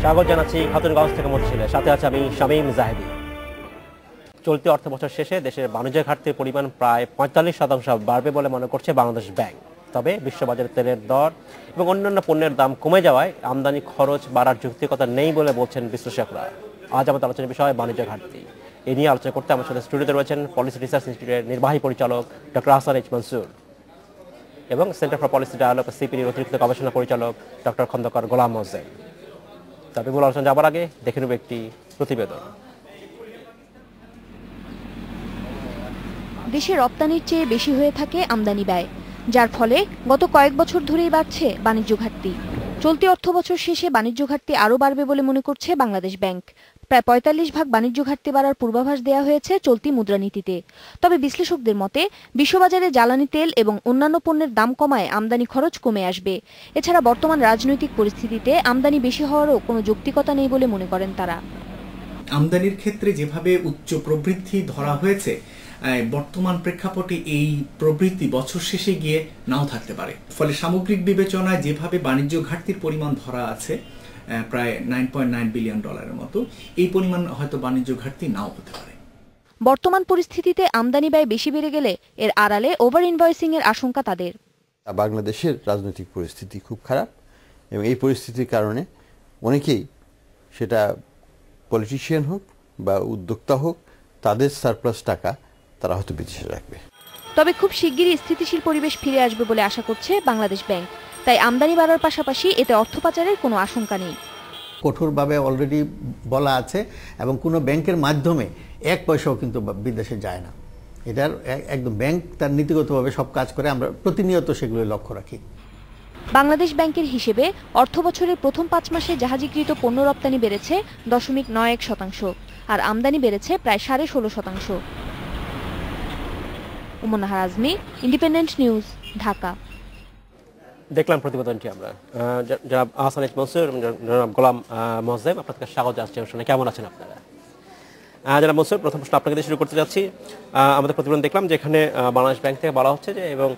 স্বাগত জানাচ্ছি খাতুনগঞ্জ থেকে মতিঝিলে, সাথে আছে আমি শামীম জাহেদি। চলতি অর্থবছর শেষে দেশের বাণিজ্য ঘাটতির পরিমাণ প্রায় ৪৫% বাড়বে বলে মনে করছে বাংলাদেশ ব্যাংক। তবে বিশ্ববাজারে তেলের দর এবং অন্যান্য পণ্যের দাম কমে যাওয়ায় আমদানি খরচ বাড়ার যৌক্তিকতা নেই বলে বলছেন বিশ্লেষকরা। আজ আমাদের আলোচনার বিষয় বাণিজ্য ঘাটতি। এ নিয়ে আলোচনা করতে আমার সাথে স্টুডিওতে রয়েছেন পলিসি রিসার্চ ইনস্টিটিউটের নির্বাহী পরিচালক ডক্টর হাসান এইচ মনসুর এবং সেন্টার ফর পলিসি ডায়ালগ সিপিডির অতিরিক্ত গবেষণা পরিচালক ডক্টর খন্দকার গোলাম মোজেম। তবে মূল আলোচনা যাবার আগে দেখে নেব একটি প্রতিবেদন। দেশে রপ্তানির চেয়ে বেশি হয়ে থাকে আমদানি ব্যয়, যার ফলে গত কয়েক বছর ধরেই বাড়ছে বাণিজ্য ঘাটতি। চলতি অর্থবছর শেষে বাণিজ্য ঘাটতি আরও বাড়বে বলে মনে করছে বাংলাদেশ ব্যাংক। প্রায় ৪৫% বাণিজ্য ঘাটতি বাড়ার পূর্বাভাস দেওয়া হয়েছে চলতি মুদ্রানীতিতে। তবে বিশ্লেষকদের মতে বিশ্ববাজারে জ্বালানি তেল এবং অন্যান্য পণ্যের দাম কমায় আমদানি খরচ কমে আসবে। এছাড়া বর্তমান রাজনৈতিক পরিস্থিতিতে আমদানি বেশি হওয়ারও কোনো যৌক্তিকতা নেই বলে মনে করেন তারা। আমদানির ক্ষেত্রে যেভাবে উচ্চ প্রবৃদ্ধি ধরা হয়েছে, বর্তমান প্রেক্ষাপটে এই প্রবৃদ্ধি বছর শেষে গিয়ে নাও থাকতে পারে। ফলে সামগ্রিক বিবেচনায় যেভাবে বাণিজ্য ঘাটতির পরিমাণ ধরা আছে প্রায় $9.9 বিলিয়ন মতো, এই পরিমাণ হয়তো বাণিজ্য ঘাটতি নাও হতে পারে। বর্তমান পরিস্থিতিতে আমদানি ব্যয় বেশি বেড়ে গেলে এর আড়ালে ওভার ইনভয়েসিং এর আশঙ্কা তাদের। বাংলাদেশের রাজনৈতিক পরিস্থিতি খুব খারাপ এবং এই পরিস্থিতির কারণে অনেকেই, সেটা পলিটিশিয়ান হোক বা উদ্যোক্তা হোক, তাদের সারপ্লাস টাকা তারা হয়তো বিদেশে রাখবে। তবে খুব শিগগিরই স্থিতিশীল পরিবেশ ফিরে আসবে বলে আশা করছে বাংলাদেশ ব্যাংক। তাই আমদানি বাড়ার পাশাপাশি এতে অর্থ পাচারের কোনো আশঙ্কা নেই। কঠোরভাবে অলরেডি বলা আছে এবং কোনো ব্যাংকের মাধ্যমে 1 পয়সাও কিন্তু বিদেশে যায় না। এটার একদম ব্যাংক তার নীতিগতভাবে সব কাজ করে, আমরা প্রতিনিয়ত সেগুলো লক্ষ্য রাখি। বাংলাদেশ ব্যাংকের হিসেবে অর্থবছরের প্রথম 5 মাসে জাহাজীকৃত পণ্য রপ্তানি বেড়েছে 0.91%, আর আমদানি বেড়েছে প্রায় 16.5%। উমনাহার আজমি, ইন্ডিপেন্ডেন্ট নিউজ, ঢাকা। দেখলাম প্রতিবেদনটি আমরা। জনাব হাসান এইচ মনসুর, জনাব গোলাম মোজেম, আপনাকে স্বাগত জানাচ্ছি অনুষ্ঠানে। কেমন আছেন আপনারা? জনাব মনসুর, প্রথম প্রশ্ন আপনাকে দিয়ে শুরু করতে যাচ্ছি। আমাদের প্রতিবেদন দেখলাম যেখানে বাংলাদেশ ব্যাংক থেকে বলা হচ্ছে যে এবং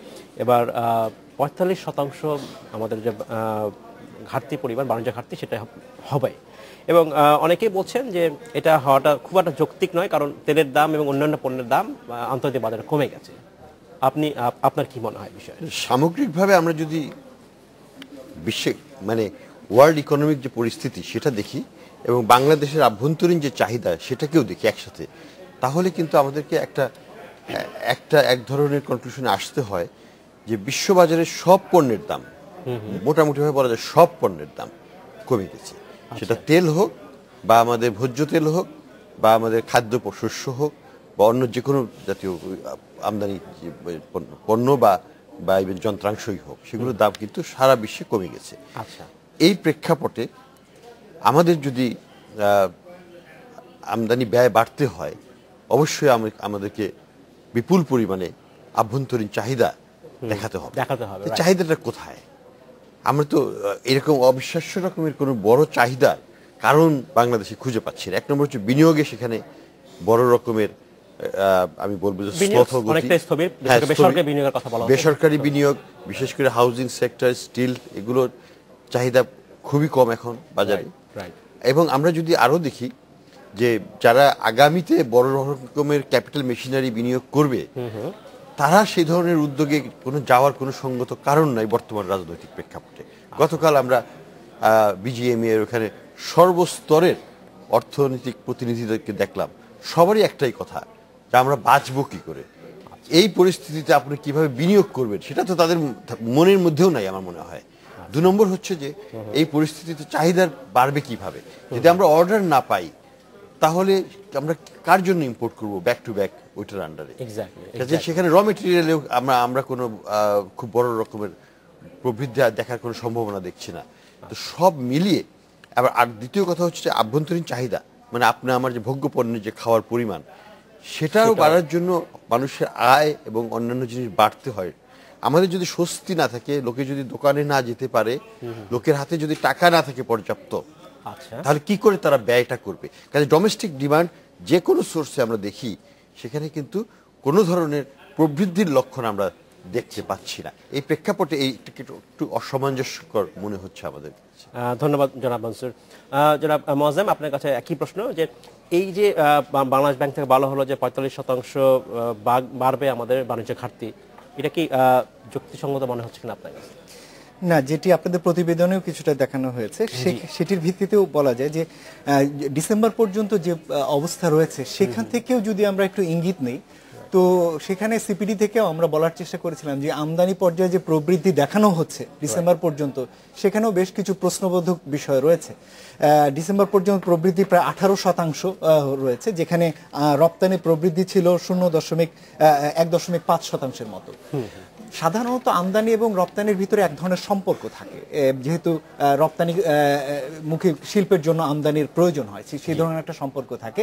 এবার 45% আমাদের যে ঘাটতি পরিমাণ, বাণিজ্য ঘাটতি, সেটা হবে। এবং অনেকেই বলছেন যে এটা হওয়াটা খুব একটা যৌক্তিক নয়, কারণ তেলের দাম এবং অন্যান্য পণ্যের দাম আন্তর্জাতিক বাজারে কমে গেছে। আপনার কি মনে হয় বিষয়ে? সামগ্রিকভাবে আমরা যদি বিশ্বে ওয়ার্ল্ড ইকোনমিক যে পরিস্থিতি সেটা দেখি এবং বাংলাদেশের আভ্যন্তরীণ যে চাহিদা সেটাকেও দেখি একসাথে, তাহলে কিন্তু আমাদেরকে এক ধরনের কনক্লুশনে আসতে হয় যে বিশ্ববাজারের সব পণ্যের দাম, মোটামুটিভাবে বলা যায় সব পণ্যের দাম কমে গেছে। সেটা তেল হোক বা আমাদের ভোজ্য তেল হোক বা আমাদের খাদ্য শস্য হোক বা অন্য যে কোনো জাতীয় আমদানি পণ্য বা যন্ত্রাংশই হোক, সেগুলোর দাম কিন্তু সারা বিশ্বে কমে গেছে। আচ্ছা, এই প্রেক্ষাপটে আমাদের যদি আমদানি ব্যয় বাড়তে হয়, অবশ্যই আমাদেরকে বিপুল পরিমাণে আভ্যন্তরীণ চাহিদা দেখাতে হবে। চাহিদাটা কোথায়? আমরা তো এরকম অবিশ্বাস্য রকমের কোনো বড় চাহিদা কারণ বাংলাদেশে খুঁজে পাচ্ছি না। 1 নম্বর হচ্ছে বিনিয়োগে, সেখানে বড় রকমের আমি বলবো যে বেসরকারি বিনিয়োগ, বিশেষ করে হাউজিং সেক্টর, স্টিল, এগুলোর চাহিদা খুবই কম এখন বাজারে। এবং আমরা যদি আরো দেখি যে যারা আগামীতে বড় রকমের ক্যাপিটাল মেশিনারি বিনিয়োগ করবে, তারা সেই ধরনের উদ্যোগে যাওয়ার কোনো সঙ্গত কারণ নাই বর্তমান রাজনৈতিক প্রেক্ষাপটে। গতকাল আমরা বিজিএমই এর ওখানে সর্বস্তরের অর্থনৈতিক প্রতিনিধিদেরকে দেখলাম, সবারই একটাই কথা যে আমরা বাঁচবো কি করে, এই পরিস্থিতিতে আপনি কিভাবে বিনিয়োগ করবেন সেটা তো তাদের মনের মধ্যেও নাই আমার মনে হয়। 2 নম্বর হচ্ছে যে এই পরিস্থিতিতে চাহিদা বাড়বে কিভাবে? যদি আমরা অর্ডার না পাই, তাহলে আমরা কার জন্য ইম্পোর্ট করবো ব্যাক টু ব্যাক ওইটার আন্ডারে? সেখানে র মেটেরিয়ালেও আমরা কোনো খুব বড় রকমের প্রবৃদ্ধি দেখার কোনো সম্ভাবনা দেখছি না। তো সব মিলিয়ে আবার আর দ্বিতীয় কথা হচ্ছে যে আভ্যন্তরীণ চাহিদা, আপনার আমার যে ভোগ্য পণ্যের যে খাওয়ার পরিমাণ, সেটাও বাড়ার জন্য মানুষের আয় এবং অন্যান্য জিনিস বাড়তে হয়। আমাদের যদি স্বস্তি না থাকে, লোকে যদি দোকানে না যেতে পারে, লোকের হাতে যদি টাকা না থাকে পর্যাপ্ত, তাহলে কি করে তারা ব্যয়টা করবে? কাজে ডোমেস্টিক ডিমান্ড যে কোনো সোর্সে আমরা দেখি, সেখানে কিন্তু কোনো ধরনের প্রবৃদ্ধির লক্ষণ আমরা দেখতে পাচ্ছি না। এই প্রেক্ষাপটে এই একটু অসামঞ্জস্যকর মনে হচ্ছে আমাদের কাছে। ধন্যবাদ জনাব মনসুর। জনাব মোয়াজ্জেম, আপনার কাছে একই প্রশ্ন, যে এই যে বাংলাদেশ ব্যাংক থেকে বলা হলো যে 45% বাড়বে আমাদের বাণিজ্য ঘাটতি, এটা কি যুক্তিসঙ্গত মনে হচ্ছে কিনা আপনার কাছে? না, যেটি আপনাদের প্রতিবেদনেও কিছুটা দেখানো হয়েছে সেটির ভিত্তিতেও বলা যায় যে ডিসেম্বর পর্যন্ত যে অবস্থা রয়েছে সেখান থেকেও যদি আমরা একটু ইঙ্গিত নেই, তো সেখানে সিপিডি থেকেও আমরা বলার চেষ্টা করেছিলাম যে আমদানি পর্যায়ে যে প্রবৃদ্ধি দেখানো হচ্ছে ডিসেম্বর পর্যন্ত, সেখানেও বেশ কিছু প্রশ্নবোধক বিষয় রয়েছে। ডিসেম্বর পর্যন্ত প্রবৃদ্ধি প্রায় 18% রয়েছে, যেখানে রপ্তানি প্রবৃদ্ধি ছিল 1.5% মতো। সাধারণত আমদানি এবং রপ্তানির ভিতরে এক ধরনের সম্পর্ক থাকে, যেহেতু রপ্তানি মুখী শিল্পের জন্য আমদানির প্রয়োজন হয়, সেই ধরনের একটা সম্পর্ক থাকে।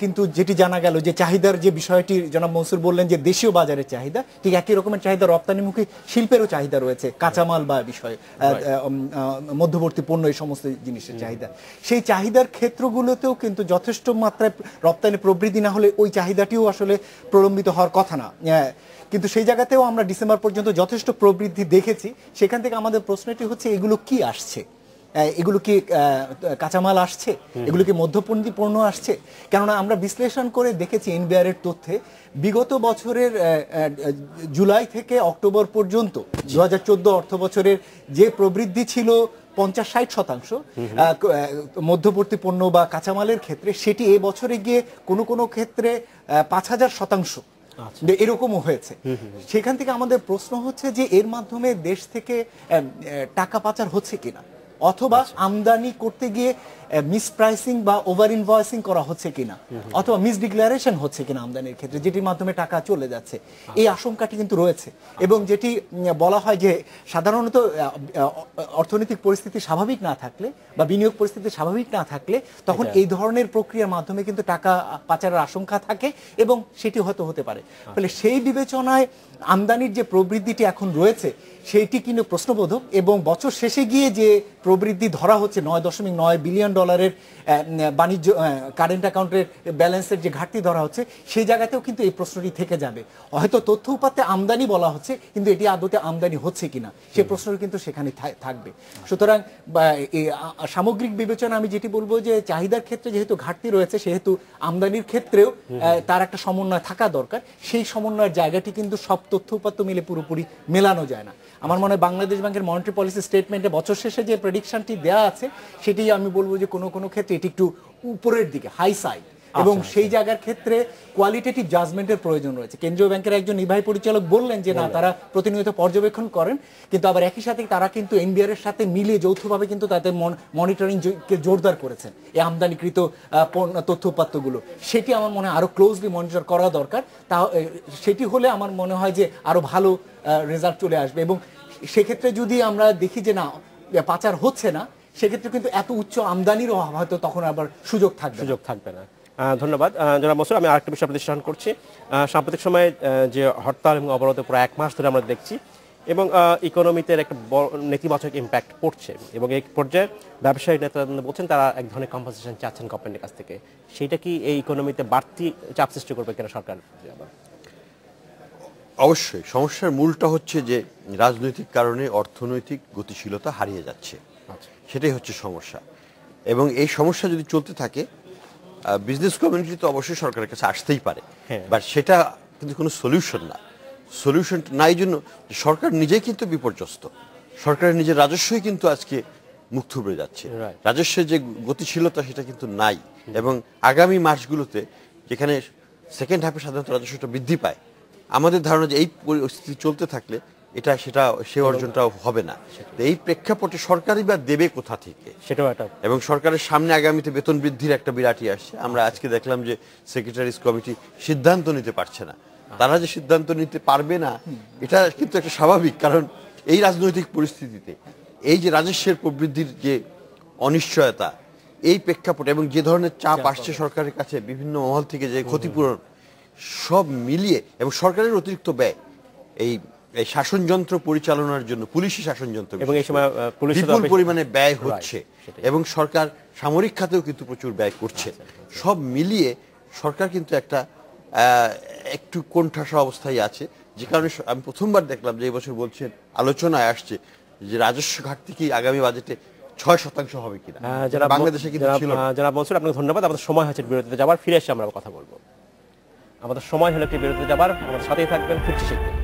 কিন্তু যেটি জানা গেল যে চাহিদার যে বিষয়টি জনাব মনসুর বললেন যে দেশীয় বাজারের চাহিদা, ঠিক একই রকমের চাহিদা রপ্তানিমুখী শিল্পেরও চাহিদা রয়েছে, কাঁচামাল বা বিষয় মধ্যবর্তী পণ্য, এই সমস্ত জিনিসের চাহিদা। সেই চাহিদার ক্ষেত্রগুলোতেও কিন্তু যথেষ্ট মাত্রায় রপ্তানি প্রবৃদ্ধি না হলে ওই চাহিদাটিও আসলে প্রলম্বিত হওয়ার কথা না, কিন্তু সেই জায়গাতেও আমরা ডিসেম্বর পর্যন্ত যথেষ্ট প্রবৃদ্ধি দেখেছি। সেখান থেকে আমাদের প্রশ্নটি হচ্ছে এগুলো কি আসছে, এগুলো কি কাঁচামাল আসছে, এগুলো কি মধ্যপন্থী পণ্য আসছে? কেননা আমরা বিশ্লেষণ করে দেখেছি এনবিআর-এর তথ্যে বিগত বছরের জুলাই থেকে অক্টোবর পর্যন্ত 2014 অর্থ বছরের যে প্রবৃদ্ধি ছিল 50-60% মধ্যবর্তী পণ্য বা কাঁচামালের ক্ষেত্রে, সেটি এ বছরে গিয়ে কোনো ক্ষেত্রে 5000% এরকমও হয়েছে। সেখান থেকে আমাদের প্রশ্ন হচ্ছে যে এর মাধ্যমে দেশ থেকে টাকা পাচার হচ্ছে কিনা, অথবা আমদানি করতে গিয়ে মিসপ্রাইসিং বা ওভার ইনভয়েসিং করা হচ্ছে কিনা, অথবা মিসডিক্লারেশন হচ্ছে কিনা আমদানির ক্ষেত্রে, যেটির মাধ্যমে টাকা চলে যাচ্ছে। এই আশঙ্কাটি কিন্তু রয়েছে। এবং যেটি বলা হয় যে সাধারণত অর্থনৈতিক পরিস্থিতি স্বাভাবিক না থাকলে বা বিনিয়োগ পরিস্থিতি স্বাভাবিক না থাকলে তখন এই ধরনের প্রক্রিয়ার মাধ্যমে কিন্তু টাকা পাচারের আশঙ্কা থাকে, এবং সেটি হয়তো হতে পারে। ফলে সেই বিবেচনায় আমদানির যে প্রবৃদ্ধিটি এখন রয়েছে সেইটি কিন্তু প্রশ্নবোধক, এবং বছর শেষে গিয়ে যে প্রবৃদ্ধি ধরা হচ্ছে $9.9 বিলিয়ন বাণিজ্য কারেন্ট অ্যাকাউন্টের ব্যালেন্সের যে ঘাটতি ধরা হচ্ছে, সেই জায়গাতেও কিন্তু এই প্রশ্নটি থেকে যাবে। হয়তো তথ্য উপাত্তে আমদানি বলা হচ্ছে, কিন্তু এটি আদতে আমদানি হচ্ছে কিনা সেই প্রশ্নটি কিন্তু সেখানে থাকবে। সুতরাং সামগ্রিক বিবেচনা আমি যেটি বলবো যে চাহিদার ক্ষেত্রে যেহেতু ঘাটতি রয়েছে, সেহেতু আমদানির ক্ষেত্রেও তার একটা সমন্বয় থাকা দরকার। সেই সমন্বয়ের জায়গাটি কিন্তু সব তথ্য উপাত্ত মিলে পুরোপুরি মেলানো যায় না। আমার মনে হয় বাংলাদেশ ব্যাংকের মনিটারি পলিসি স্টেটমেন্টে বছর শেষে যে প্রেডিকশনটি দেওয়া আছে, সেটি আমি বলবো যে কোনো ক্ষেত্রে এটি একটু উপরের দিকে, হাই সাইড, এবং সেই জায়গার ক্ষেত্রে কোয়ালিটেটিভ জাজমেন্টের প্রয়োজন রয়েছে। কেন্দ্রীয় ব্যাংকের একজন নির্বাহী পরিচালক বললেন যে না, তারা প্রতিনিয়ত পর্যবেক্ষণ করেন, কিন্তু আবার একই সাথে তারা কিন্তু এনবিআর এর সাথে মিলিয়ে যৌথভাবে কিন্তু তাদের মনিটরিং কে জোরদার করেছেন এই আমদানিকৃত তথ্য উপাত্তগুলো। সেটি আমার মনে হয় আরো ক্লোজলি মনিটর করা দরকার। তা সেটি হলে আমার মনে হয় যে আরো ভালো রেজাল্ট চলে আসবে। এবং সেক্ষেত্রে যদি আমরা দেখি যে না, পাচার হচ্ছে না, সেক্ষেত্রে কিন্তু এত উচ্চ আমদানিরও হয়তো তখন আবার সুযোগ থাকবে না। ধন্যবাদ জনাব মনসুর। আমি আরেকটা বিষয় প্রতিষ্ঠান করছি। সাম্প্রতিক সময়ে যে হরতাল এবং অবরোধে প্রায় 1 মাস ধরে আমরা দেখছি, এবং ইকোনমিতে একটা নেতিবাচক ইম্প্যাক্ট পড়ছে, এবং এই পর্যায়ে ব্যবসায়ী নেতারা বলছেন তারা এক ধরনের কম্পেনসেশন চাচ্ছেন গভর্নমেন্টের কাছ থেকে। সেইটা কি এই ইকোনমিতে বাড়তি চাপ সৃষ্টি করবে কিনা সরকার? অবশ্যই সমস্যার মূলটা হচ্ছে যে রাজনৈতিক কারণে অর্থনৈতিক গতিশীলতা হারিয়ে যাচ্ছে, সেটাই হচ্ছে সমস্যা। এবং এই সমস্যা যদি চলতে থাকে, বিজনেস কমিউনিটি তো অবশ্যই সরকারের কাছে আসতেই পারে, বাট সেটা কিন্তু কোনো সলিউশন না। সলিউশন নাই জন্য সরকার নিজেই কিন্তু বিপর্যস্ত। সরকারের নিজের রাজস্বই কিন্তু আজকে মুখ থুবড়ে যাচ্ছে। রাজস্বের যে গতিশীলতা সেটা কিন্তু নাই, এবং আগামী মাসগুলোতে যেখানে সেকেন্ড হাফে সাধারণত রাজস্বটা বৃদ্ধি পায়, আমাদের ধারণা যে এই পরিস্থিতি চলতে থাকলে সে অর্জনটাও হবে না। এই প্রেক্ষাপটে সরকারই বা দেবে কোথা থেকে, সেটাও একটা, এবং সরকারের সামনে আগামীতে বেতন বৃদ্ধির একটা বিরাটই আসছে। আমরা আজকে দেখলাম যে সেক্রেটারিজ কমিটি সিদ্ধান্ত নিতে পারছে না। তারা যে সিদ্ধান্ত নিতে পারবে না, এটা কিন্তু একটা স্বাভাবিক, কারণ এই রাজনৈতিক পরিস্থিতিতে এই যে রাজস্বের প্রবৃদ্ধির যে অনিশ্চয়তা, এই প্রেক্ষাপটে এবং যে ধরনের চাপ আসছে সরকারের কাছে বিভিন্ন মহল থেকে, যে ক্ষতিপূরণ সব মিলিয়ে, এবং সরকারের অতিরিক্ত ব্যয় এই শাসনযন্ত্র পরিচালনার জন্য, পুলিশি শাসনযন্ত্র, এবং এই সময় বিপুল পরিমাণে ব্যয় হচ্ছে, এবং সরকার সামরিক খাতেও কিন্তু প্রচুর ব্যয় করছে। সব মিলিয়ে সরকার কিন্তু একটু কোণঠাসা অবস্থায় আছে, যে কারণে আমি প্রথমবার দেখলাম যে এই বছর বলছেন আলোচনায় আসছে যে রাজস্ব ঘাটতি কি আগামী বাজেটে 6% হবে কিনা, বাংলাদেশে কিন্তু ছিল না। যারা বলছেন আপনাকে ধন্যবাদ। আমাদের সময় হচ্ছে বিরতিতে যাবার, ফিরে এসে আমরা কথা বলবো। আমাদের সময় হলো একটি বিরতিতে যাবার, আমাদের সাথেই থাকবেন, ফিরছি শীঘ্রই।